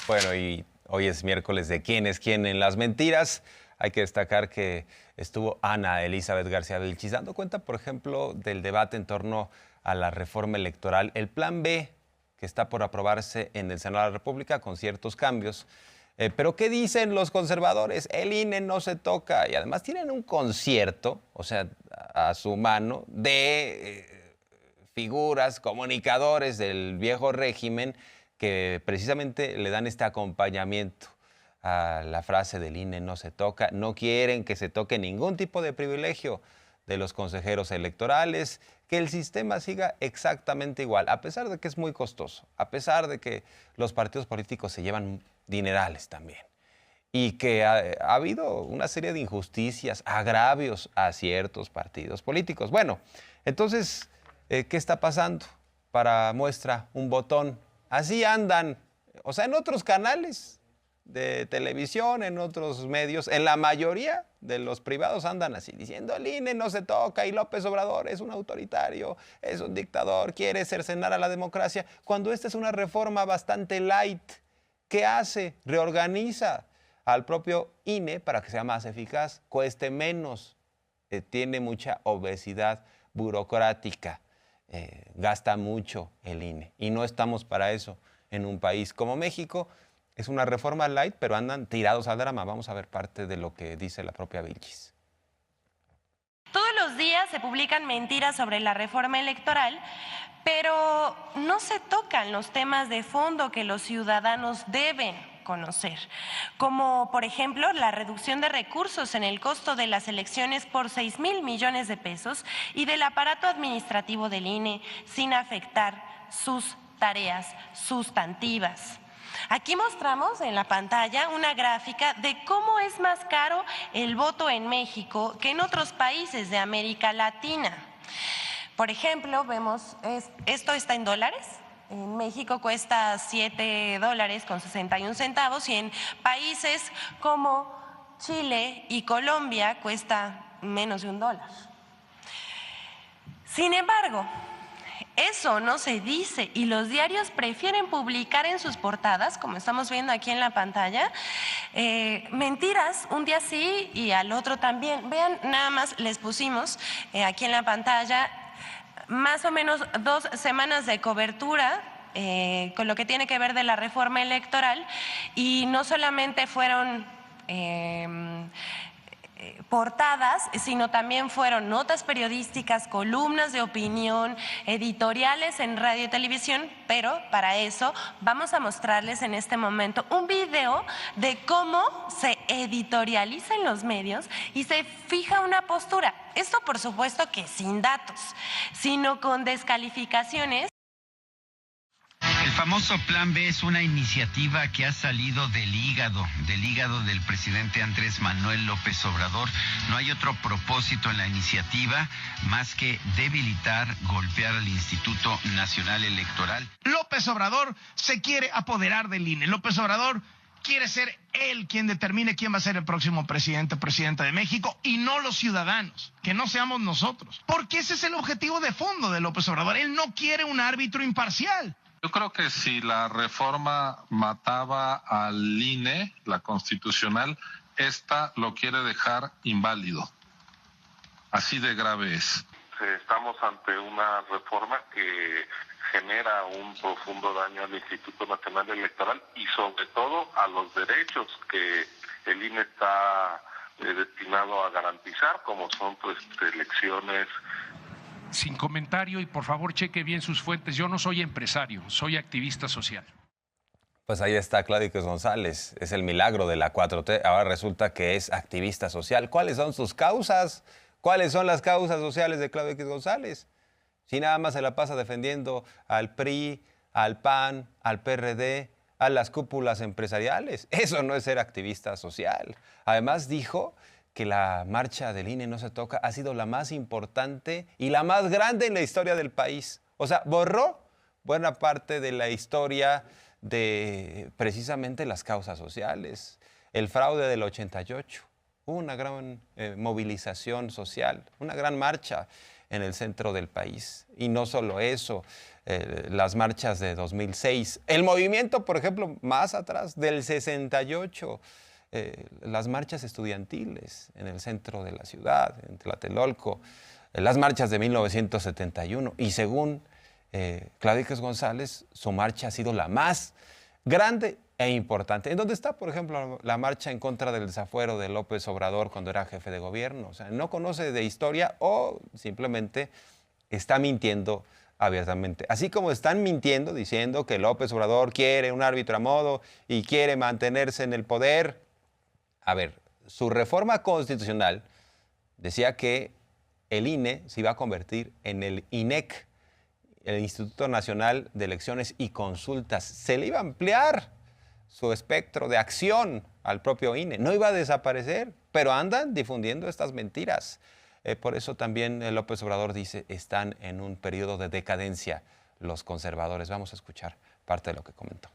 Bueno, y hoy es miércoles de quién es quién en las mentiras. Hay que destacar que estuvo Ana Elizabeth García Vilchis dando cuenta, por ejemplo, del debate en torno a la reforma electoral, el Plan B, que está por aprobarse en el Senado de la República con ciertos cambios. Pero ¿qué dicen los conservadores? El INE no se toca y además tienen un concierto, o sea, a su mano, de figuras, comunicadores del viejo régimen que precisamente le dan este acompañamiento a la frase del INE no se toca. No quieren que se toque ningún tipo de privilegio de los consejeros electorales, que el sistema siga exactamente igual, a pesar de que es muy costoso, a pesar de que los partidos políticos se llevan dinerales también y que ha habido una serie de injusticias, agravios a ciertos partidos políticos. Bueno, entonces, ¿qué está pasando? Para muestra, un botón. Así andan, o sea, en otros canales de televisión, en otros medios, en la mayoría de los privados andan así, diciendo el INE no se toca y López Obrador es un autoritario, es un dictador, quiere cercenar a la democracia, cuando esta es una reforma bastante light. ¿Qué hace? Reorganiza al propio INE para que sea más eficaz, cueste menos, tiene mucha obesidad burocrática, gasta mucho el INE y no estamos para eso en un país como México. Es una reforma light, pero andan tirados al drama. Vamos a ver parte de lo que dice la propia Vilchis. Todos los días se publican mentiras sobre la reforma electoral, pero no se tocan los temas de fondo que los ciudadanos deben conocer, como por ejemplo la reducción de recursos en el costo de las elecciones por 6,000 millones de pesos y del aparato administrativo del INE sin afectar sus tareas sustantivas. Aquí mostramos en la pantalla una gráfica de cómo es más caro el voto en México que en otros países de América Latina. Por ejemplo, vemos, esto está en dólares. En México cuesta $7.61 y en países como Chile y Colombia cuesta menos de $1. Sin embargo, eso no se dice y los diarios prefieren publicar en sus portadas, como estamos viendo aquí en la pantalla, mentiras un día sí y al otro también. Vean, nada más les pusimos aquí en la pantalla más o menos 2 semanas de cobertura con lo que tiene que ver de la reforma electoral y no solamente fueron portadas, sino también fueron notas periodísticas, columnas de opinión, editoriales en radio y televisión, pero para eso vamos a mostrarles en este momento un video de cómo se editorializa en los medios y se fija una postura. Esto por supuesto que sin datos, sino con descalificaciones. El famoso Plan B es una iniciativa que ha salido del hígado del presidente Andrés Manuel López Obrador. No hay otro propósito en la iniciativa más que debilitar, golpear al Instituto Nacional Electoral. López Obrador se quiere apoderar del INE. López Obrador quiere ser él quien determine quién va a ser el próximo presidente o presidenta de México y no los ciudadanos, que no seamos nosotros. Porque ese es el objetivo de fondo de López Obrador. Él no quiere un árbitro imparcial. Yo creo que si la reforma mataba al INE, la constitucional, esta lo quiere dejar inválido. Así de grave es. Estamos ante una reforma que genera un profundo daño al Instituto Nacional Electoral y sobre todo a los derechos que el INE está destinado a garantizar, como son pues elecciones. Sin comentario y por favor cheque bien sus fuentes. Yo no soy empresario, soy activista social. Pues ahí está Claudio X González, es el milagro de la 4T, ahora resulta que es activista social. ¿Cuáles son sus causas? ¿Cuáles son las causas sociales de Claudio X González? Si nada más se la pasa defendiendo al PRI, al PAN, al PRD, a las cúpulas empresariales. Eso no es ser activista social. Además dijo que la marcha del INE no se toca ha sido la más importante y la más grande en la historia del país. O sea, borró buena parte de la historia de precisamente las causas sociales. El fraude del 88, una gran movilización social, una gran marcha. en el centro del país. Y no solo eso, las marchas de 2006, el movimiento, por ejemplo, más atrás, del 68, las marchas estudiantiles en el centro de la ciudad, en Tlatelolco, las marchas de 1971. Y según Claudio X González, su marcha ha sido la más grande e importante. ¿En dónde está, por ejemplo, la marcha en contra del desafuero de López Obrador cuando era jefe de gobierno? O sea, no conoce de historia o simplemente está mintiendo abiertamente. Así como están mintiendo diciendo que López Obrador quiere un árbitro a modo y quiere mantenerse en el poder. A ver, su reforma constitucional decía que el INE se iba a convertir en el INEC, el Instituto Nacional de Elecciones y Consultas. Se le iba a ampliar su espectro de acción al propio INE. No iba a desaparecer, pero andan difundiendo estas mentiras. Por eso también López Obrador dice, están en un periodo de decadencia los conservadores. Vamos a escuchar parte de lo que comentó.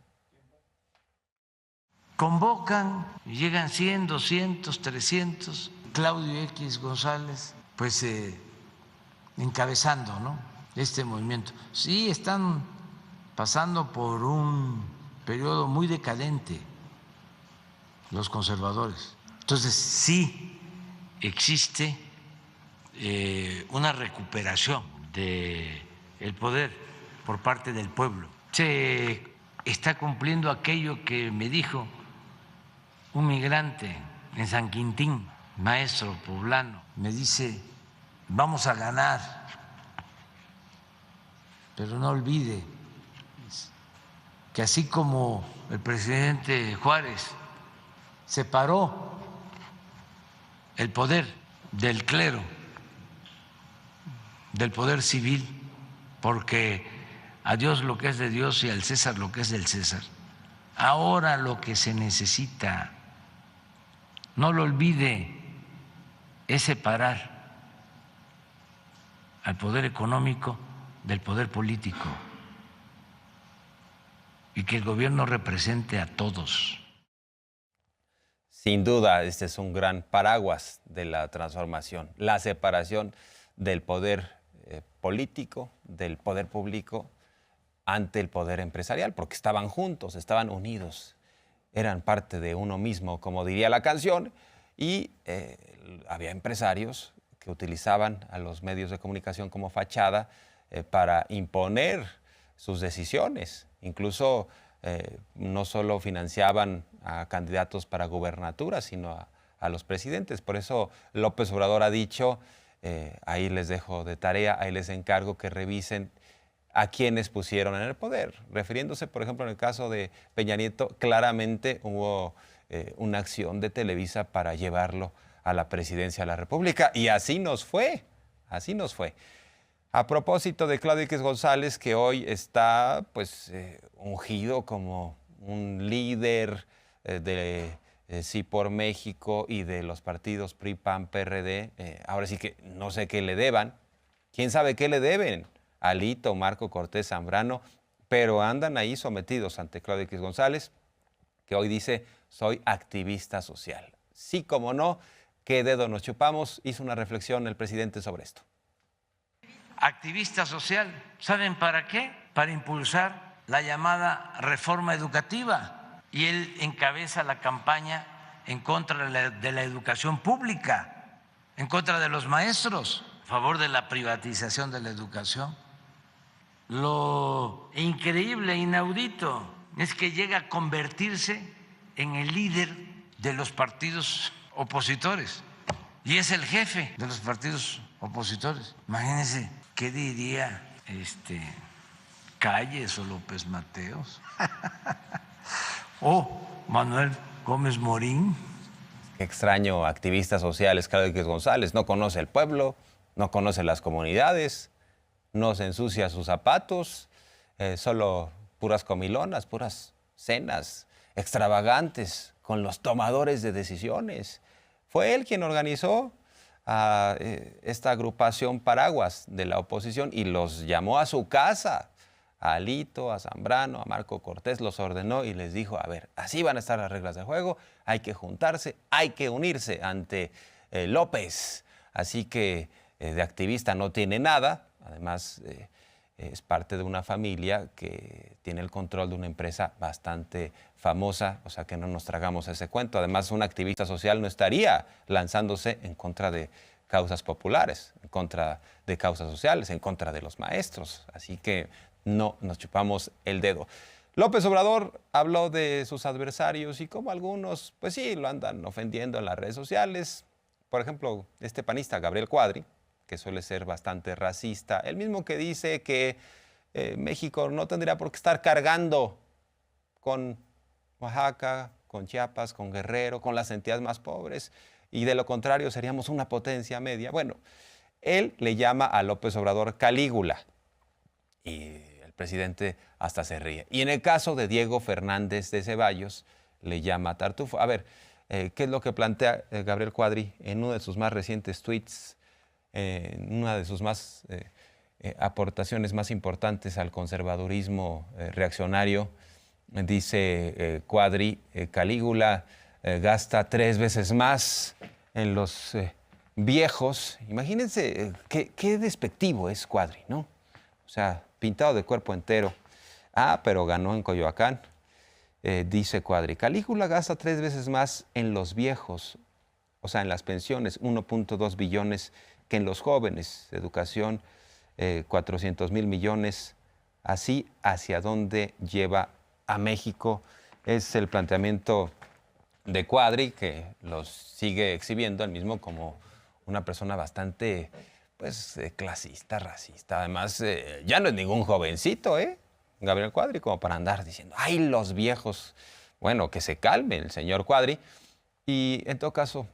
Convocan, llegan 100, 200, 300. Claudio X González, pues encabezando, ¿no?, este movimiento. Sí, están pasando por un periodo muy decadente los conservadores. Entonces sí existe una recuperación del poder por parte del pueblo. Se está cumpliendo aquello que me dijo un migrante en San Quintín, maestro poblano. Me dice, vamos a ganar, pero no olvide que así como el presidente Juárez separó el poder del clero, del poder civil, porque a Dios lo que es de Dios y al César lo que es del César, ahora lo que se necesita, no lo olvide, es separar al poder económico del poder político y que el gobierno represente a todos. Sin duda, este es un gran paraguas de la transformación, la separación del poder político, del poder público ante el poder empresarial, porque estaban juntos, estaban unidos, eran parte de uno mismo, como diría la canción, y había empresarios que utilizaban a los medios de comunicación como fachada para imponer sus decisiones. Incluso no solo financiaban a candidatos para gubernaturas, sino a los presidentes. Por eso López Obrador ha dicho, ahí les dejo de tarea, ahí les encargo que revisen a quienes pusieron en el poder. Refiriéndose, por ejemplo, en el caso de Peña Nieto, claramente hubo una acción de Televisa para llevarlo a la presidencia de la República. Y así nos fue, así nos fue. A propósito de Claudio X González, que hoy está pues ungido como un líder de Sí por México y de los partidos PRI, PAN, PRD, ahora sí que no sé qué le deban. ¿Quién sabe qué le deben? Alito, Marco Cortés, Zambrano, pero andan ahí sometidos ante Claudio X González, que hoy dice, soy activista social. Sí, como no, ¿qué dedo nos chupamos? Hizo una reflexión el presidente sobre esto. Activista social, ¿saben para qué? Para impulsar la llamada reforma educativa. Y él encabeza la campaña en contra de la educación pública, en contra de los maestros, a favor de la privatización de la educación. Lo increíble, inaudito, es que llega a convertirse en el líder de los partidos opositores y es el jefe de los partidos opositores. Imagínense qué diría Calles o López Mateos o Manuel Gómez Morín. Qué extraño, activistas sociales, Claudio X González, no conoce el pueblo, no conoce las comunidades, no se ensucia sus zapatos, solo puras comilonas, puras cenas extravagantes con los tomadores de decisiones. Fue él quien organizó a esta agrupación paraguas de la oposición y los llamó a su casa, a Alito, a Zambrano, a Marco Cortés, los ordenó y les dijo, a ver, así van a estar las reglas del juego, hay que juntarse, hay que unirse ante López. Así que de activista no tiene nada, además es parte de una familia que tiene el control de una empresa bastante famosa, o sea que no nos tragamos ese cuento. Además, un activista social no estaría lanzándose en contra de causas populares, en contra de causas sociales, en contra de los maestros. Así que no nos chupamos el dedo. López Obrador habló de sus adversarios y cómo algunos, pues sí, lo andan ofendiendo en las redes sociales. Por ejemplo, este panista Gabriel Cuadri, que suele ser bastante racista, el mismo que dice que México no tendría por qué estar cargando con Oaxaca, con Chiapas, con Guerrero, con las entidades más pobres, y de lo contrario seríamos una potencia media. Bueno, él le llama a López Obrador Calígula y el presidente hasta se ríe. Y en el caso de Diego Fernández de Ceballos, le llama Tartufo. A ver, ¿qué es lo que plantea Gabriel Cuadri en uno de sus más recientes tweets? Una de sus más aportaciones más importantes al conservadurismo reaccionario, dice Cuadri, Calígula gasta 3 veces más en los viejos. Imagínense qué despectivo es Cuadri, ¿no? O sea, pintado de cuerpo entero. Ah, pero ganó en Coyoacán. Dice Cuadri, Calígula gasta 3 veces más en los viejos, o sea, en las pensiones, 1.2 billones que en los jóvenes, educación, 400,000 millones, así hacia dónde lleva a México. Es el planteamiento de Cuadri, que los sigue exhibiendo él mismo como una persona bastante, pues, clasista, racista. Además, ya no es ningún jovencito, Gabriel Cuadri, como para andar diciendo, ¡ay, los viejos! Bueno, que se calme el señor Cuadri. Y en todo caso,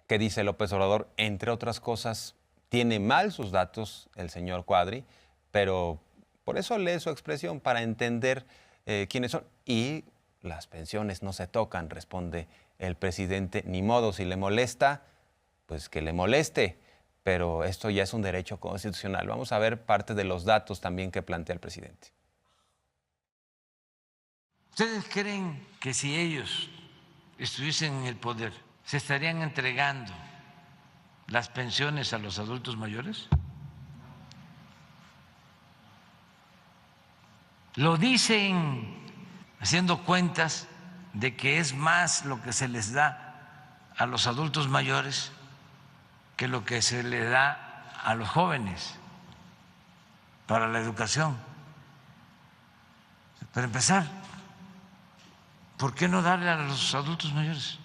¿qué dice López Obrador? Entre otras cosas, tiene mal sus datos el señor Cuadri, pero por eso lee su expresión, para entender quiénes son. Y las pensiones no se tocan, responde el presidente. Ni modo, si le molesta, pues que le moleste, pero esto ya es un derecho constitucional. Vamos a ver parte de los datos también que plantea el presidente. ¿Ustedes creen que si ellos estuviesen en el poder, se estarían entregando las pensiones a los adultos mayores? Lo dicen haciendo cuentas de que es más lo que se les da a los adultos mayores que lo que se le da a los jóvenes para la educación. Para empezar, ¿por qué no darle a los adultos mayores?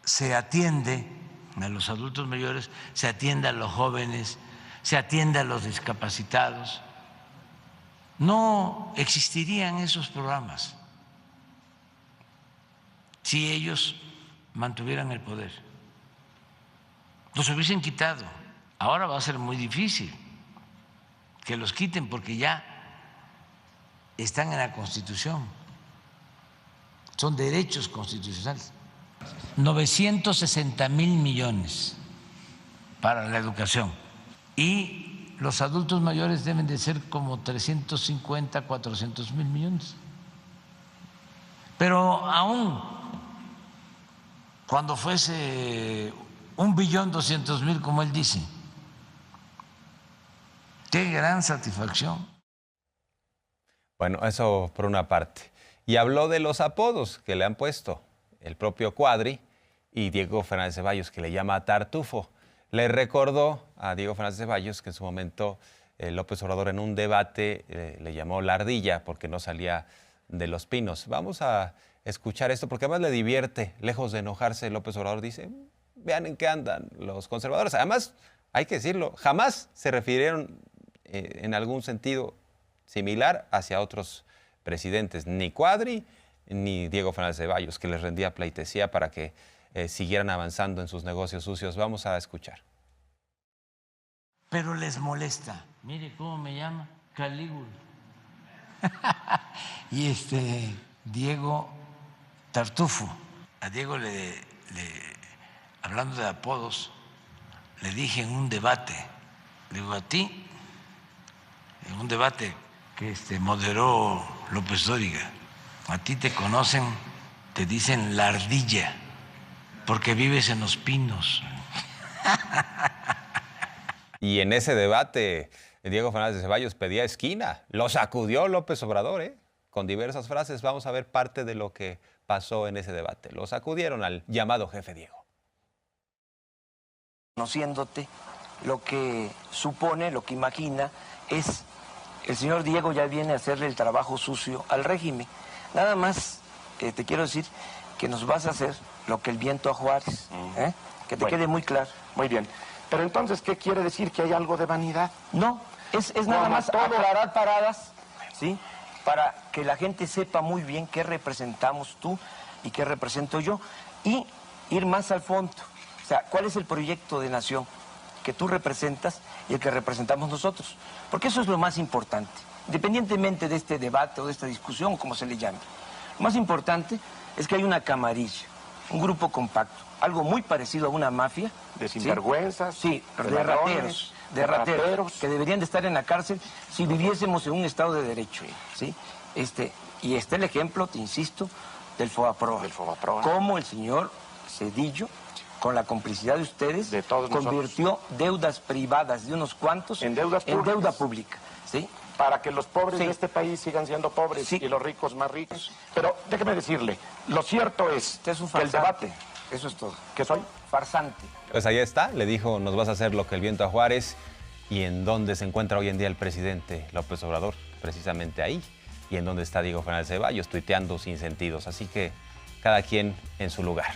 Se atiende a los adultos mayores, se atiende a los jóvenes, se atiende a los discapacitados. No existirían esos programas si ellos mantuvieran el poder. Los hubiesen quitado. Ahora va a ser muy difícil que los quiten porque ya están en la Constitución. Son derechos constitucionales. 960,000 millones para la educación. Y los adultos mayores deben de ser como 350, 400,000 millones. Pero aún cuando fuese 1.200.000, como él dice, qué gran satisfacción. Bueno, eso por una parte. Y habló de los apodos que le han puesto el propio Cuadri y Diego Fernández Ceballos, que le llama Tartufo. Le recordó a Diego Fernández Ceballos que en su momento López Obrador en un debate le llamó la ardilla porque no salía de Los Pinos. Vamos a escuchar esto porque además le divierte. Lejos de enojarse, López Obrador dice, vean en qué andan los conservadores. Además, hay que decirlo, jamás se refirieron en algún sentido similar hacia otros presidentes, ni Cuadri ni Diego Fernández Ceballos, que les rendía pleitesía para que siguieran avanzando en sus negocios sucios. Vamos a escuchar. Pero les molesta. Mire cómo me llama, Calígula. Y Diego Tartufo. A Diego hablando de apodos, le dije en un debate, le digo a ti, en un debate que moderó López Dóriga, a ti te conocen, te dicen la ardilla, porque vives en Los Pinos. Y en ese debate, Diego Fernández de Ceballos pedía esquina. Lo sacudió López Obrador, con diversas frases. Vamos a ver parte de lo que pasó en ese debate. Lo sacudieron al llamado jefe Diego. Conociéndote, lo que supone, lo que imagina es el señor Diego ya viene a hacerle el trabajo sucio al régimen. Nada más te quiero decir que nos vas a hacer lo que el viento a Juárez. Que te quede muy claro. Muy bien. Pero entonces, ¿qué quiere decir? ¿Que hay algo de vanidad? No, es nada más aclarar paradas, ¿sí? Para que la gente sepa muy bien qué representamos tú y qué represento yo, y ir más al fondo. O sea, ¿cuál es el proyecto de nación que tú representas y el que representamos nosotros? Porque eso es lo más importante, independientemente de este debate o de esta discusión, como se le llame. Lo más importante es que hay una camarilla, un grupo compacto, algo muy parecido a una mafia. De sinvergüenzas. Sí, de rateros, que deberían de estar en la cárcel si viviésemos en un Estado de Derecho. ¿Sí? Y está el ejemplo, te insisto, del FOBAPROA. Cómo el señor Zedillo, con la complicidad de ustedes, de todos convirtió deudas privadas de unos cuantos en deuda pública. ¿Sí? Para que los pobres de este país sigan siendo pobres y los ricos más ricos. Pero déjeme decirle, lo cierto es que el debate... Eso es todo. ¿Qué soy? Farsante. Pues ahí está, le dijo, nos vas a hacer lo que el viento a Juárez. ¿Y en dónde se encuentra hoy en día el presidente López Obrador? Precisamente ahí. ¿Y en dónde está Diego Fernández de Ceballos? Tuiteando sin sentidos. Así que cada quien en su lugar.